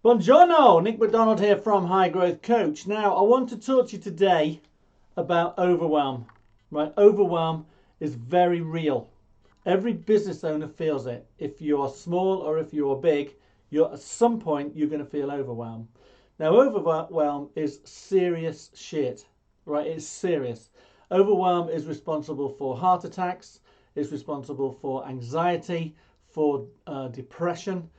Buongiorno, Nick McDonald here from High Growth Coach. Now, I want to talk to you today about overwhelm. Right? Overwhelm is very real. Every business owner feels it. If you are small or if you are big, you're at some point you're going to feel overwhelmed. Now, overwhelm is serious shit. Right? It's serious. Overwhelm is responsible for heart attacks. It's responsible for anxiety, for depression,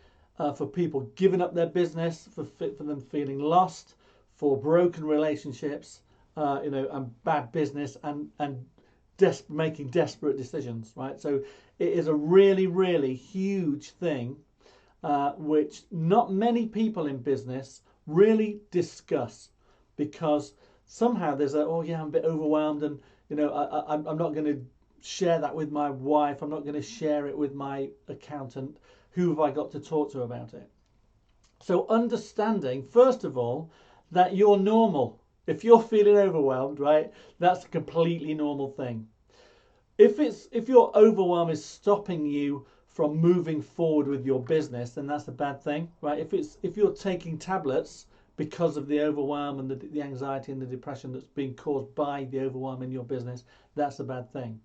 for people giving up their business, for them feeling lost, for broken relationships, and bad business, and making desperate decisions. Right. So it is a really, really huge thing, which not many people in business really discuss, because somehow there's oh yeah, I'm a bit overwhelmed, and I'm not going to share that with my wife. I'm not going to share it with my accountant. Who have I got to talk to about it? So understanding, first of all, that you're normal. If you're feeling overwhelmed, right, that's a completely normal thing. If your overwhelm is stopping you from moving forward with your business, then that's a bad thing, right? If you're taking tablets because of the overwhelm and the anxiety and the depression that's being caused by the overwhelm in your business, that's a bad thing.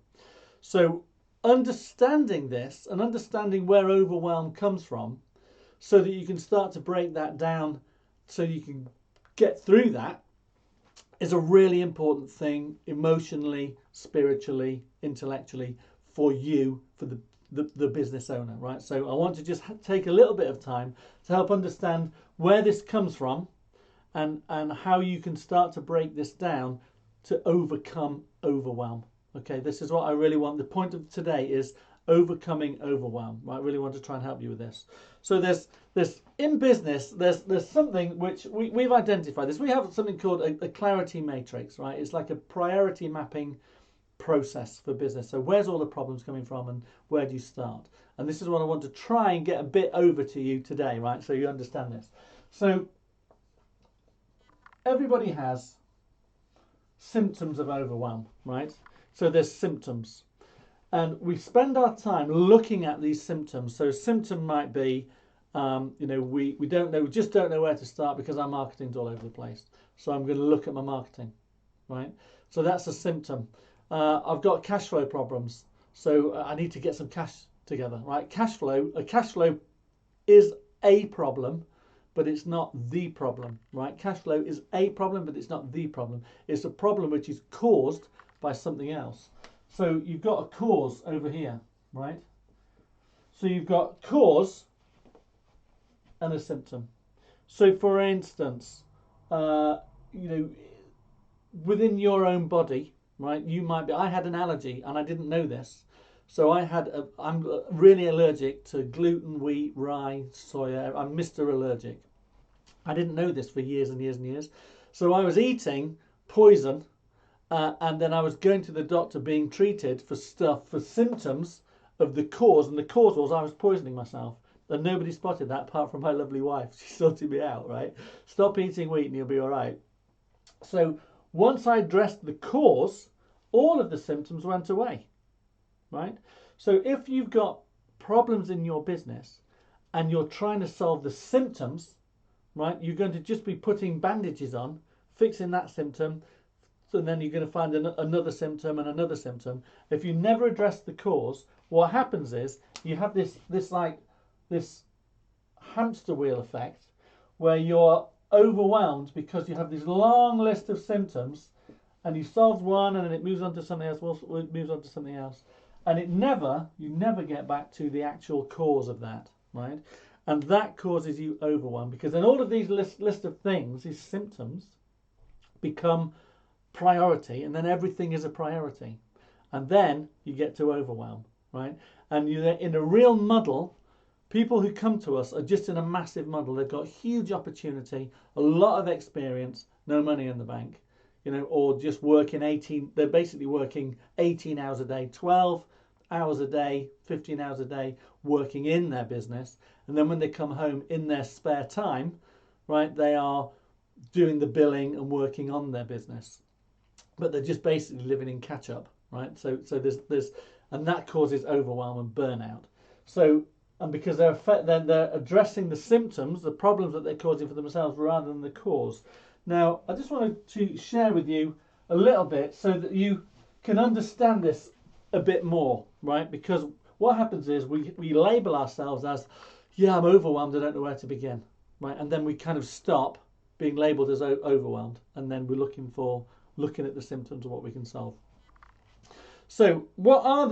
So understanding this and understanding where overwhelm comes from, so that you can start to break that down, so you can get through that, is a really important thing emotionally, spiritually, intellectually, for you, for the business owner, right? So I want to just take a little bit of time to help understand where this comes from, and how you can start to break this down to overcome overwhelm. Okay, this is what I really want. The point of today is overcoming overwhelm. Right? I really want to try and help you with this. So there's in business, there's something which we've identified this. We have something called a clarity matrix, right? It's like a priority mapping process for business. So where's all the problems coming from, and where do you start? And this is what I want to try and get a bit over to you today, right? So you understand this. So everybody has symptoms of overwhelm, right? So there's symptoms, and we spend our time looking at these symptoms. So a symptom might be, we don't know, we just don't know where to start because our marketing's all over the place. So I'm going to look at my marketing, right? So that's a symptom. I've got cash flow problems, so I need to get some cash together, right? Cash flow is a problem, but it's not the problem, right? Cash flow is a problem, but it's not the problem. It's a problem which is caused by something else. So you've got a cause over here, right? So you've got cause and a symptom. So for instance, uh, you know, within your own body, right? You might be. I had an allergy and I didn't know this. So I'm really allergic to gluten, wheat, rye, soya. I'm Mr. Allergic. I didn't know this for years and years and years. So I was eating poison, and then I was going to the doctor being treated for symptoms of the cause. And the cause was I was poisoning myself. And nobody spotted that apart from my lovely wife. She sorted me out, right? Stop eating wheat and you'll be all right. So once I addressed the cause, all of the symptoms went away, right? So if you've got problems in your business and you're trying to solve the symptoms, right, you're going to just be putting bandages on, fixing that symptom, so then you're going to find another symptom and another symptom. If you never address the cause, what happens is you have this hamster wheel effect, where you're overwhelmed because you have this long list of symptoms, and you solve one and then it moves on to something else, it moves on to something else, and you never get back to the actual cause of that, right? And that causes you overwhelm, because then all of these list of things, these symptoms, become priority, and then everything is a priority, and then you get to overwhelm, right? And you're in a real muddle. People who come to us are just in a massive muddle. They've got huge opportunity, a lot of experience, no money in the bank, or just working 18. They're basically working 18 hours a day, 12 hours a day, 15 hours a day, working in their business. And then when they come home in their spare time, right, they are doing the billing and working on their business. But they're just basically living in catch up, right? So there's and that causes overwhelm and burnout. So and because they're addressing the symptoms, the problems that they're causing for themselves rather than the cause. Now, I just wanted to share with you a little bit so that you can understand this a bit more, right? Because what happens is we label ourselves as, yeah, I'm overwhelmed, I don't know where to begin, right? And then we kind of stop being labeled as overwhelmed, and then we're looking at the symptoms of what we can solve. So what are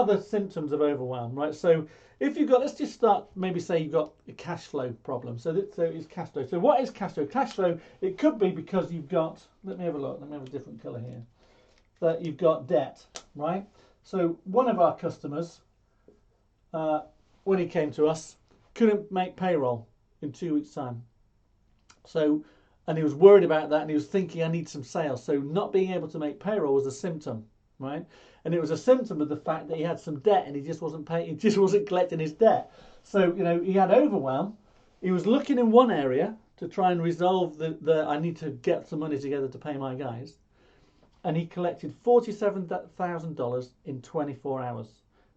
the symptoms of overwhelm, right? So if you've got, let's just start, maybe say you've got a cash flow problem. So it's cash flow. So what is cash flow? Cash flow, it could be because you've got, let me have a look, let me have a different colour here, that you've got debt, right? So one of our customers, when he came to us, couldn't make payroll in 2 weeks' time. So, and he was worried about that, and he was thinking, I need some sales. So not being able to make payroll was a symptom, right? And it was a symptom of the fact that he had some debt and he just wasn't paying, he just wasn't collecting his debt. So, you know, he had overwhelm. He was looking in one area to try and resolve the I need to get some money together to pay my guys. And he collected $47,000 in 24 hours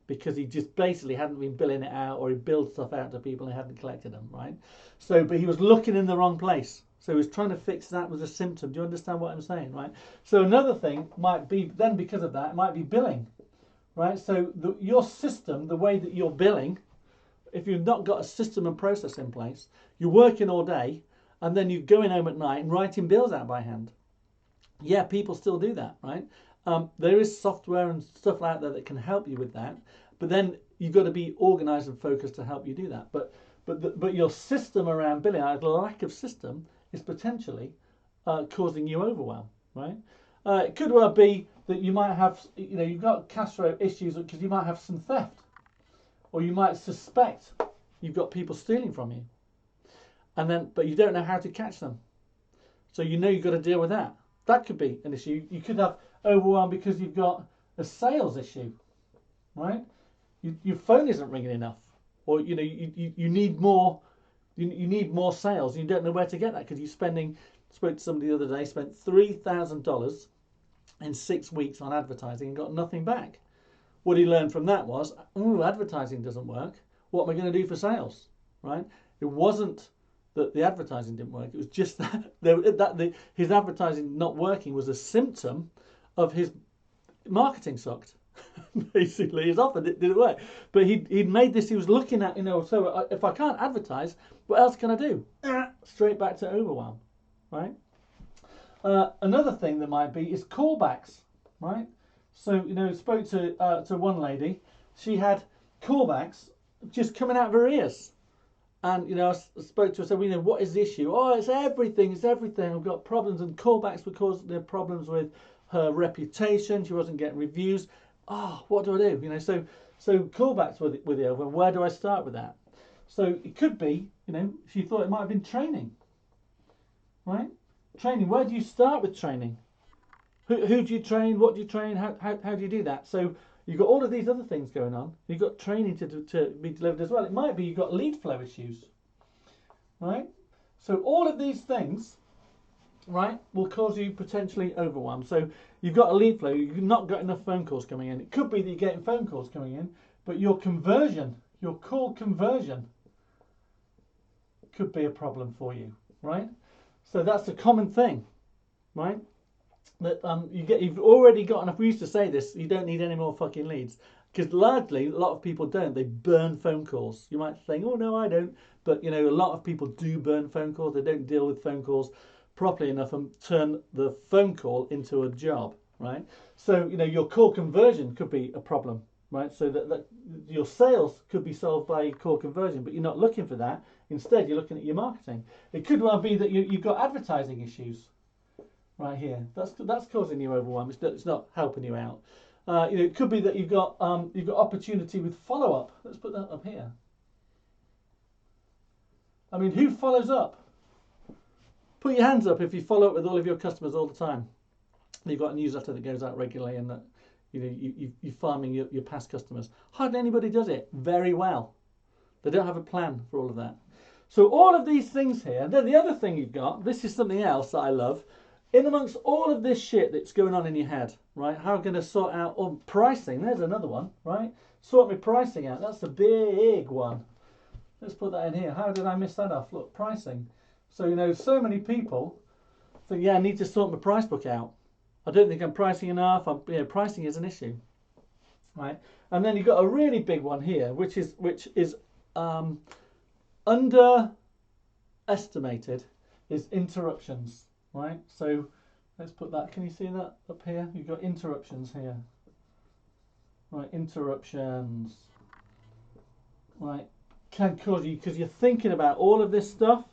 because he just basically hadn't been billing it out, or he billed stuff out to people and he hadn't collected them, right? So, but he was looking in the wrong place. So he was trying to fix that with a symptom. Do you understand what I'm saying, right? So another thing might be, then because of that, it might be billing, right? So your system, the way that you're billing, if you've not got a system and process in place, you're working all day and then you're going home at night and writing bills out by hand. Yeah, people still do that, right? There is software and stuff like that that can help you with that, but then you've got to be organised and focused to help you do that. But your system around billing, a lack of system, is potentially causing you overwhelm, right? It could well be that you might have, you know, you've got cash flow issues because you might have some theft, or you might suspect you've got people stealing from you, and then but you don't know how to catch them, so you know you've got to deal with that. That could be an issue. You could have overwhelm because you've got a sales issue, right? Your phone isn't ringing enough, or you know you need more. You need more sales. You don't know where to get that because you're spending. Spoke to somebody the other day. Spent $3,000 in 6 weeks on advertising and got nothing back. What he learned from that was, oh, advertising doesn't work. What am I going to do for sales, right? It wasn't that the advertising didn't work. It was just that his advertising not working was a symptom of his marketing sucked. Basically, his offer didn't work. But he'd made this, he was looking at, you know, so if I can't advertise, what else can I do? Straight back to overwhelm, right? Another thing that might be is callbacks, right? So, you know, spoke to one lady. She had callbacks just coming out of her ears. And, you know, I spoke to her, said, well, you know, what is the issue? Oh, it's everything. I've got problems. And callbacks were causing the problems with her reputation. She wasn't getting reviews. Oh, what do I do? You know, so callbacks with the overwhelm. Where do I start with that? So it could be, you know, she thought it might have been training, right? Training. Where do you start with training? Who do you train? What do you train? How do you do that? So you've got all of these other things going on. You've got training to be delivered as well. It might be you've got lead flow issues, right? So all of these things, right, will cause you potentially overwhelm. So you've got a lead flow. You've not got enough phone calls coming in. It could be that you're getting phone calls coming in, but your conversion, your call conversion, could be a problem for you, right? So that's a common thing, right? That you've already got enough. We used to say this: you don't need any more fucking leads, because largely a lot of people don't. They burn phone calls. You might think, oh no, I don't, but you know, a lot of people do burn phone calls. They don't deal with phone calls properly enough and turn the phone call into a job, right? So you know, your call conversion could be a problem, right? So that your sales could be solved by call conversion, but you're not looking for that. Instead, you're looking at your marketing. It could well be that you've got advertising issues. Right here, that's causing you overwhelm. It's not helping you out. You know, it could be that you've got opportunity with follow up. Let's put that up here. I mean, who follows up? Put your hands up if you follow up with all of your customers all the time. You've got a newsletter that goes out regularly, and that you know you're farming your past customers. Hardly anybody does it very well. They don't have a plan for all of that. So all of these things here. And then the other thing you've got. This is something else that I love. In amongst all of this shit that's going on in your head, right? How are you going to sort out pricing? There's another one, right? Sort my pricing out. That's a big one. Let's put that in here. How did I miss that off? Look, pricing. So, you know, so many people think, yeah, I need to sort my price book out. I don't think I'm pricing enough. Pricing is an issue, right? And then you've got a really big one here, which is underestimated, is interruptions, right? So let's put that. Can you see that up here? You've got interruptions here, right? Interruptions, right? Can cause you, because you're thinking about all of this stuff,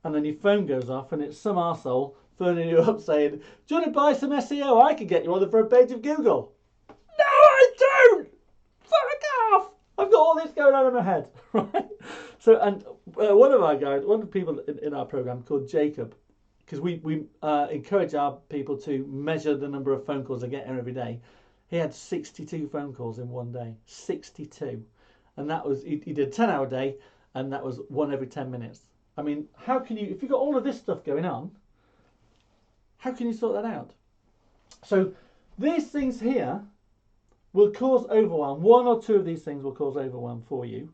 and then your phone goes off, and it's some arsehole phoning you up saying, "Do you want to buy some SEO? I can get you on the front page of Google." No, I don't. Fuck off! I've got all this going on in my head, right? So, and one of the people in our program called Jacob, because we encourage our people to measure the number of phone calls they get every day. He had 62 phone calls in one day, 62, and that was he did a 10-hour day, and that was one every 10 minutes. I mean, how can you, if you've got all of this stuff going on, how can you sort that out? So these things here will cause overwhelm. One or two of these things will cause overwhelm for you,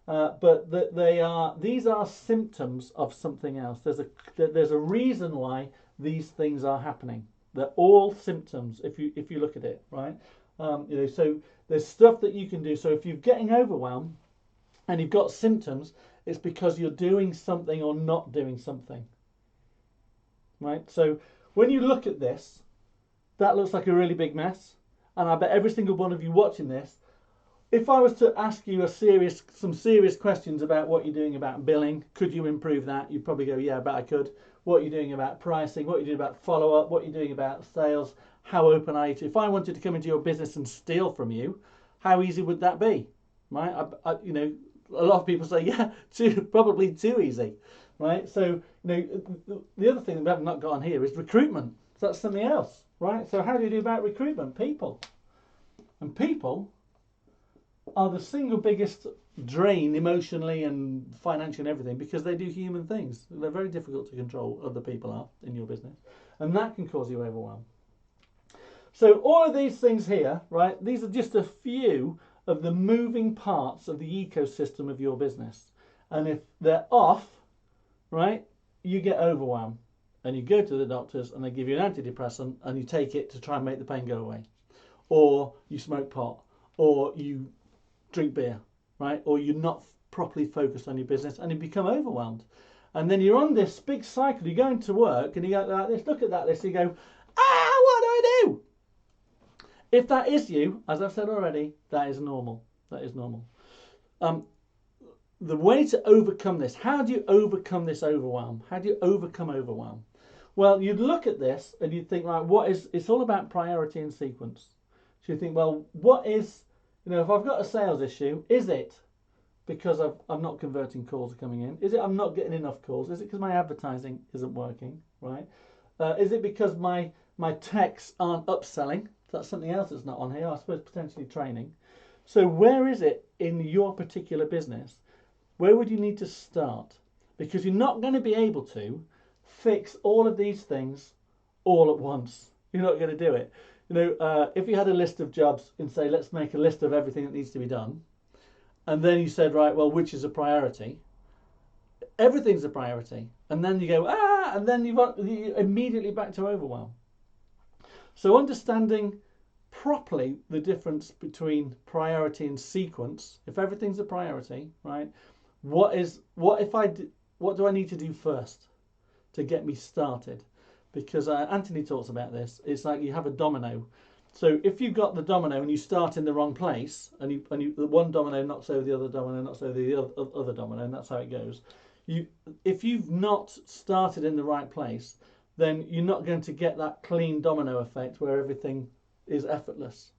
but these are symptoms of something else. There's a reason why these things are happening. They're all symptoms if you look at it, right? So there's stuff that you can do. So if you're getting overwhelmed and you've got symptoms, it's because you're doing something or not doing something, right? So when you look at this, that looks like a really big mess. And I bet every single one of you watching this, if I was to ask you some serious questions about what you're doing about billing, could you improve that? You'd probably go, yeah, I bet I could. What you're doing about pricing, what you're doing about follow-up, what you're doing about sales, how open are you to? If I wanted to come into your business and steal from you, how easy would that be, right? A lot of people say, yeah, probably too easy, right? So, the other thing that we haven't got on here is recruitment. So that's something else, right? So how do you do about recruitment? People. And people are the single biggest drain emotionally and financially and everything, because they do human things. They're very difficult to control, other people are in your business, and that can cause you overwhelm. So all of these things here, right, these are just a few of the moving parts of the ecosystem of your business, and if they're off, right, you get overwhelmed, and you go to the doctors and they give you an antidepressant and you take it to try and make the pain go away, or you smoke pot, or you drink beer, right? Or you're not properly focused on your business and you become overwhelmed. And then you're on this big cycle. You go into work and you go like this, look at that list, you go, what do I do? If that is you, as I've said already, that is normal. That is normal. The way to overcome this, how do you overcome this overwhelm? How do you overcome overwhelm? Well, you'd look at this and you'd think, right, it's all about priority and sequence. So you think, well, what is, if I've got a sales issue, is it because I'm not converting calls coming in? Is it I'm not getting enough calls? Is it because my advertising isn't working, right? Is it because my texts aren't upselling? That's something else that's not on here, I suppose potentially training. So where is it in your particular business? Where would you need to start? Because you're not going to be able to fix all of these things all at once. You're not going to do it. If you had a list of jobs and say, let's make a list of everything that needs to be done, and then you said, right, well, which is a priority? Everything's a priority. And then you go, and then you're immediately back to overwhelm. So understanding properly the difference between priority and sequence, if everything's a priority, right, what do I need to do first to get me started? Because Anthony talks about this. It's like you have a domino. So if you've got the domino and you start in the wrong place, and the one domino knocks over the other domino, knocks over the other domino, and that's how it goes. If you've not started in the right place, then you're not going to get that clean domino effect where everything is effortless.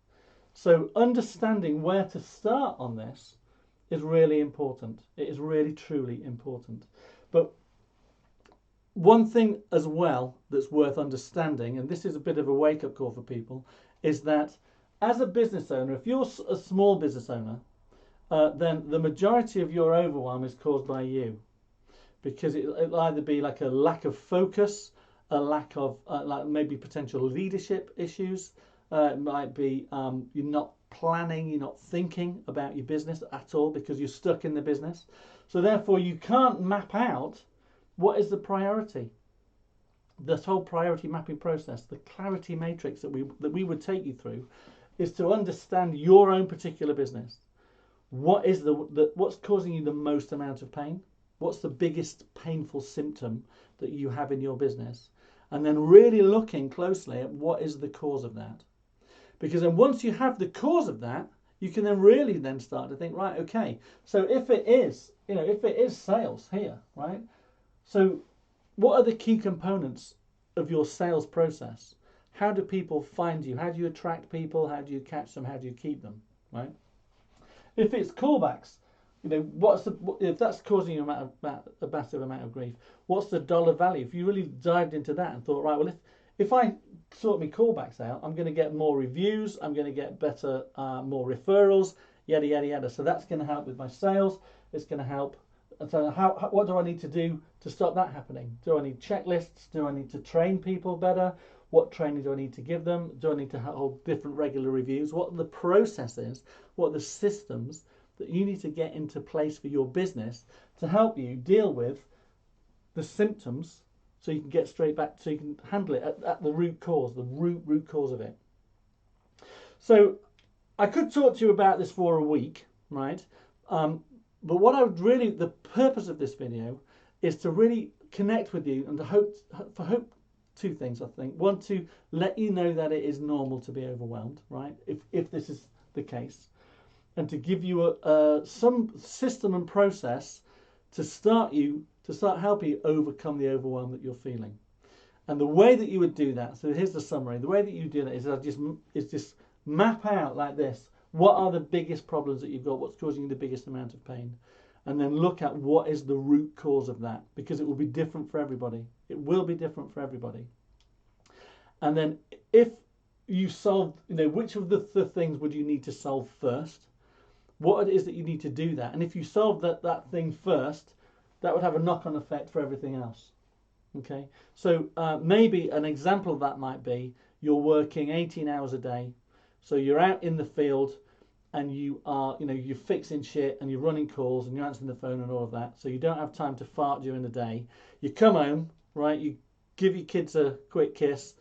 So understanding where to start on this is really important. It is really, truly important. But one thing as well that's worth understanding, and this is a bit of a wake-up call for people, is that as a business owner, if you're a small business owner, then the majority of your overwhelm is caused by you, because it'll either be like a lack of focus, a lack of like maybe potential leadership issues. It might be you're not planning, you're not thinking about your business at all because you're stuck in the business. So therefore you can't map out what is the priority. This whole priority mapping process, the clarity matrix that we would take you through, is to understand your own particular business. What is what's causing you the most amount of pain? What's the biggest painful symptom that you have in your business? And then really looking closely at what is the cause of that. Because then once you have the cause of that, you can then really then start to think, right, okay, so if it is, if it is sales here, right? So what are the key components of your sales process? How do people find you? How do you attract people? How do you catch them? How do you keep them, right? If it's callbacks, if that's causing you a massive amount of grief, what's the dollar value? If you really dived into that and thought, right, well, if I sort my callbacks out, I'm going to get more reviews, I'm going to get better, more referrals, yada, yada, yada. So that's going to help with my sales. It's going to help. And so what do I need to do to stop that happening? Do I need checklists? Do I need to train people better? What training do I need to give them? Do I need to hold different regular reviews? What are the processes? What are the systems that you need to get into place for your business to help you deal with the symptoms so you can get straight back, so you can handle it at the root cause, the root cause of it. So I could talk to you about this for a week, right? But what I would really, the purpose of this video is to really connect with you and to hope two things, I think. One, to let you know that it is normal to be overwhelmed, right? If this is the case, and to give you some system and process to start helping you overcome the overwhelm that you're feeling. And the way that you would do that, so here's the summary. The way that you do that is just map out like this. What are the biggest problems that you've got? What's causing you the biggest amount of pain? And then look at what is the root cause of that, because it will be different for everybody. It will be different for everybody. And then if you solve, which of the things would you need to solve first? What it is that you need to do that. And if you solve that thing first, that would have a knock-on effect for everything else. Okay, so maybe an example of that might be you're working 18 hours a day. So you're out in the field and you are, you're fixing shit and you're running calls and you're answering the phone and all of that. So you don't have time to fart during the day. You come home, right? You give your kids a quick kiss,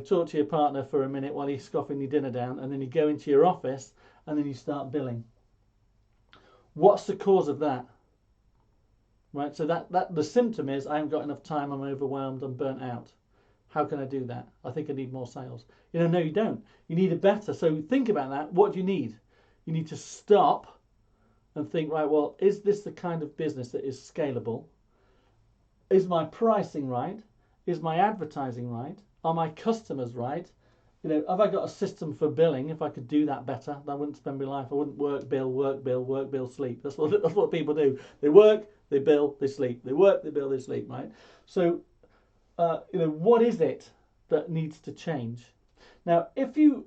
talk to your partner for a minute while you're scoffing your dinner down, and then you go into your office and then you start billing. What's the cause of that? Right, so that the symptom is I haven't got enough time, I'm overwhelmed, I'm burnt out. How can I do that? I think I need more sales. No, you don't. You need it better. So think about that. What do you need? You need to stop and think, right, well, is this the kind of business that is scalable? Is my pricing right? Is my advertising right? Are my customers right? Have I got a system for billing? If I could do that better, I wouldn't spend my life. I wouldn't work, bill, sleep. That's what people do. They work, they bill, they sleep. They work, they bill, they sleep, right? So, what is it that needs to change? Now, if you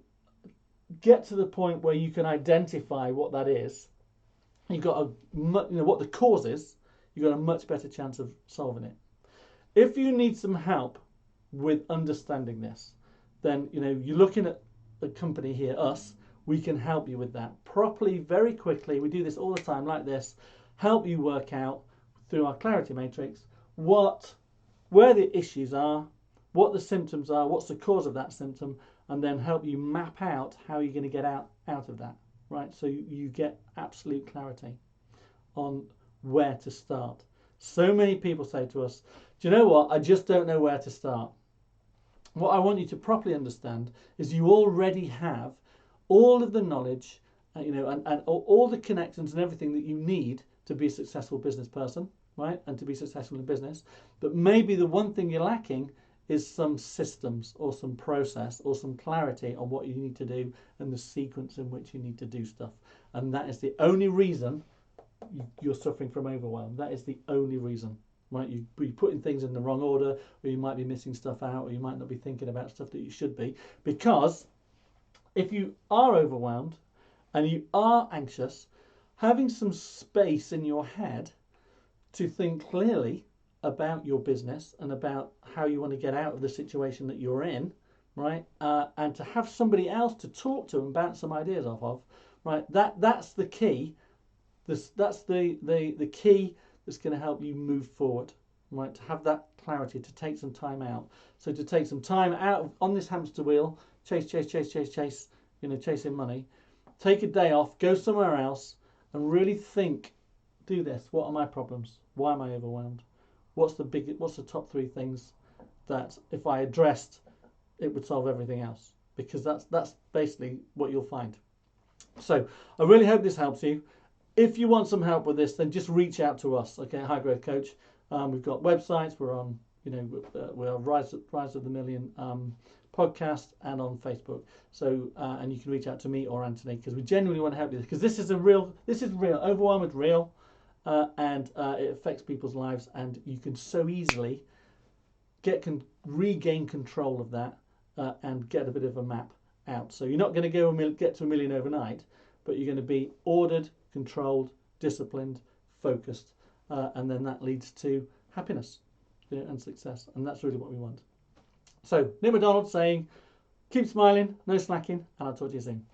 get to the point where you can identify what that is, you've got what the cause is, you've got a much better chance of solving it. If you need some help with understanding this, then you're looking at a company here, us. We can help you with that properly, very quickly. We do this all the time, like this. Help you work out through our clarity matrix where the issues are, what the symptoms are, what's the cause of that symptom, and then help you map out how you're going to get out of that. Right, so you get absolute clarity on where to start. So many people say to us, "Do you know what? I just don't know where to start." What I want you to properly understand is you already have all of the knowledge, and all the connections and everything that you need to be a successful business person, right? And to be successful in business. But maybe the one thing you're lacking is some systems or some process or some clarity on what you need to do and the sequence in which you need to do stuff. And that is the only reason you're suffering from overwhelm. That is the only reason. Right, you're putting things in the wrong order, or you might be missing stuff out, or you might not be thinking about stuff that you should be. Because if you are overwhelmed and you are anxious, having some space in your head to think clearly about your business and about how you want to get out of the situation that you're in, right? And to have somebody else to talk to and bounce some ideas off of, right? That's the key. That's the key that's going to help you move forward, right? To have that clarity, to take some time out. So to take some time out on this hamster wheel, chase, chasing money. Take a day off, go somewhere else, and really think. Do this. What are my problems? Why am I overwhelmed? What's the top 3 things that if I addressed, it would solve everything else? Because that's basically what you'll find. So I really hope this helps you. If you want some help with this, then just reach out to us. Okay, High Growth Coach. We've got websites. We're on, we're Rise of the Million podcast and on Facebook. So and you can reach out to me or Anthony because we genuinely want to help you because this is real. Overwhelm is real, and it affects people's lives, and you can so easily regain control of that and get a bit of a map out. So you're not going to get to a million overnight, but you're going to be ordered, controlled, disciplined, focused, and then that leads to happiness and success, and that's really what we want. So Nick McDonald saying, keep smiling, no slacking, and I'll talk to you soon.